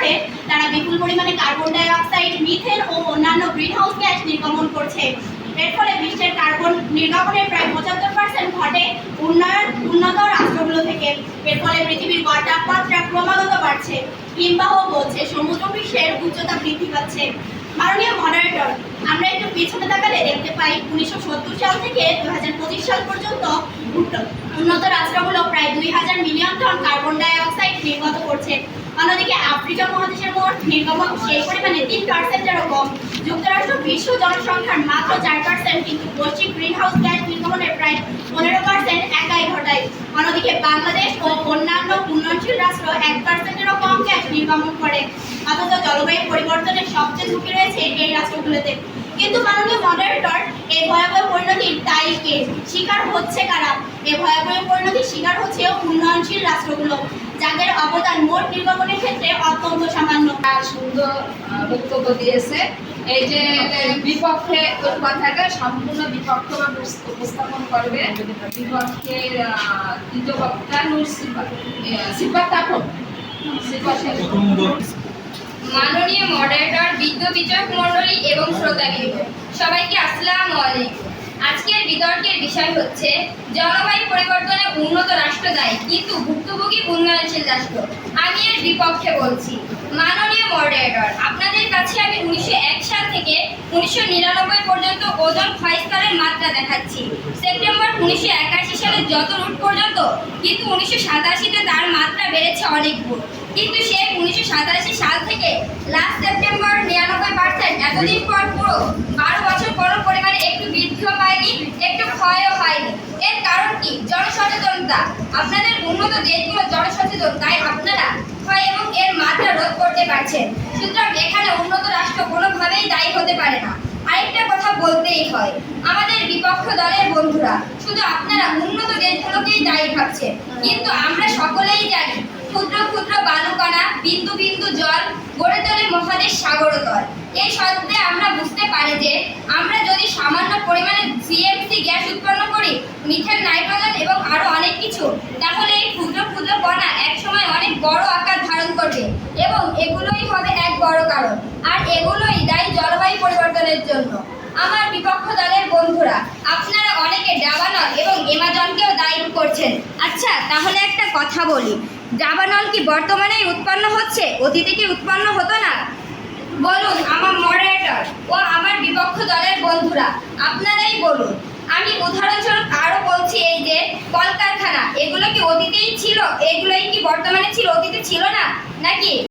করে তারা বিপুল পরিমাণে কার্বন ডাই অক্সাইড, মিথেন ও অন্যান্য গ্রিনহাউস গ্যাস নির্গমন করছে। এর ফলে বিশ্বের কার্বন নির্গমনের প্রায় 75% ঘটে উন্নত রাষ্ট্রগুলো থেকে। এর ফলে পৃথিবীর গড় তাপমাত্রা ক্রমাগত বাড়ছে। হিমবাহ বলছে, সমুদ্র পৃষ্ঠের উচ্চতা বৃদ্ধি পাচ্ছে। মাননীয় মডারেটর, আমরা একটু পিছনে তাকালে দেখতে পাই 1970 সাল থেকে 2025 সাল পর্যন্ত উন্নত রাষ্ট্রগুলো প্রায় 2000 million ton carbon die oxide নির্গত করছে। অন্যদিকে আফ্রিকা মহাদেশের মোট নির্গমন সেই পরিমাণে 3%-এরও কম। যুক্তরাষ্ট্র বিশ্ব জনসংখ্যার মাত্র 4%, কিন্তু বৈশ্বিক গ্রিনহাউস গ্যাস নির্গমনের প্রায় 15% একাই ঘটায়। অন্যদিকে বাংলাদেশ ও অন্যান্য উন্নয়নশীল রাষ্ট্র 1%-এরও কম গ্যাস নির্গমন করে। অথচ জলবায়ু পরিবর্তনের সবচেয়ে ঝুঁকি রয়েছে এই রাষ্ট্রগুলোতে। কিন্তু মাননীয় মডারেটর, এই ভয়াবহ পরিণতির দায়ী কে? শিকার হচ্ছে কারা? এই ভয়াবহ পরিণতির শিকার হচ্ছে উন্নয়নশীল রাষ্ট্রগুলো, যাদের অবদান মোট নির্গমনের ক্ষেত্রে অত্যন্ত সামান্য। সুন্দর বক্তব্য দিয়েছে। এই যে বিপক্ষে কথাটা সম্পূর্ণ বিপক্ষ উপস্থাপন করবে বিপক্ষের দ্বিতীয় বক্তা নূর সিফাত আপন। মাননীয় মডারেটর, বিদ্য বিচারক মণ্ডলী এবং শ্রোতাবৃন্দ, সবাইকে আসসালামু আলাইকুম। আজকের বিতর্কের বিষয় হচ্ছে জলবায়ু পরিবর্তনে উন্নত রাষ্ট্র দায়ী, কিন্তু ভুক্তভোগী উন্নয়নশীল রাষ্ট্র। আমি এর বিপক্ষে বলছি। মাননীয় মডারেটর, আপনাদের কাছে আমি 1901 সাল থেকে 1999 পর্যন্ত ওজোন ক্ষয়স্তরের মাত্রা দেখাচ্ছি। সেপ্টেম্বর 1981 সালে যত রুট পর্যন্ত, কিন্তু 1987-তে তার মাত্রা বেড়েছে অনেক গুণ। কিন্তু সেই 1987 সাল থেকে লাস্ট সেপ্টেম্বর 99%। এতদিন পর পুরো 12 বছর কোনো পরিমাণে একটু বৃদ্ধিও পায়নি, একটু ক্ষয়ও হয়নি। এর কারণ কি? জনসচেতনতা। আপনাদের উন্নত দেশগুলো জনসচেতন, তাই আপনারা ক্ষয় এবং এর মাত্রা রোধ করতে পারছেন। সুতরাং এখানে উন্নত রাষ্ট্র কোনোভাবেই দায়ী হতে পারে না। আরেকটা কথা বলতেই হয়, আমাদের বিপক্ষ দলের বন্ধুরা শুধু আপনারা উন্নত দেশগুলোকেই দায়ী ভাবছেন, কিন্তু আমরা সকলেই জানি ক্ষুদ্র ক্ষুদ্র বালুকণা, বিন্দু বিন্দু জল গড়ে তোলে মহাদেশ সাগরতল। এই সত্ত্বে আমরা বুঝতে পারি যে আমরা যদি সামান্য পরিমাণে সিএফসি গ্যাস উৎপন্ন করি, মিথেন, নাইট্রোজেন এবং আরও অনেক কিছু, তাহলে এই ক্ষুদ্র ক্ষুদ্র কণা একসময় অনেক বড় আকার ধারণ করবে এবং এগুলোই হবে এক বড় কারণ। আর এগুলোই দায়ী জলবায়ু পরিবর্তনের জন্য। আমার বিপক্ষ দলের বন্ধুরা, আপনারা অনেকে দাবানল এবং অ্যামাজনকেও দায়ী করছেন। আচ্ছা, তাহলে একটা কথা বলি, দাবানল কি বর্তমানেই উৎপন্ন হচ্ছে? অতীতে কি উৎপন্ন হতো না? বলুন আমার মডারেটর ও আমার বিপক্ষ দলের বন্ধুরা, আপনারাই বলুন। আমি উদাহরণস্বরূপ আরও বলছি, এই যে কলকারখানা, এগুলো কি অতীতেই ছিল? এগুলোই কি বর্তমানে ছিল? অতীতে ছিল না নাকি?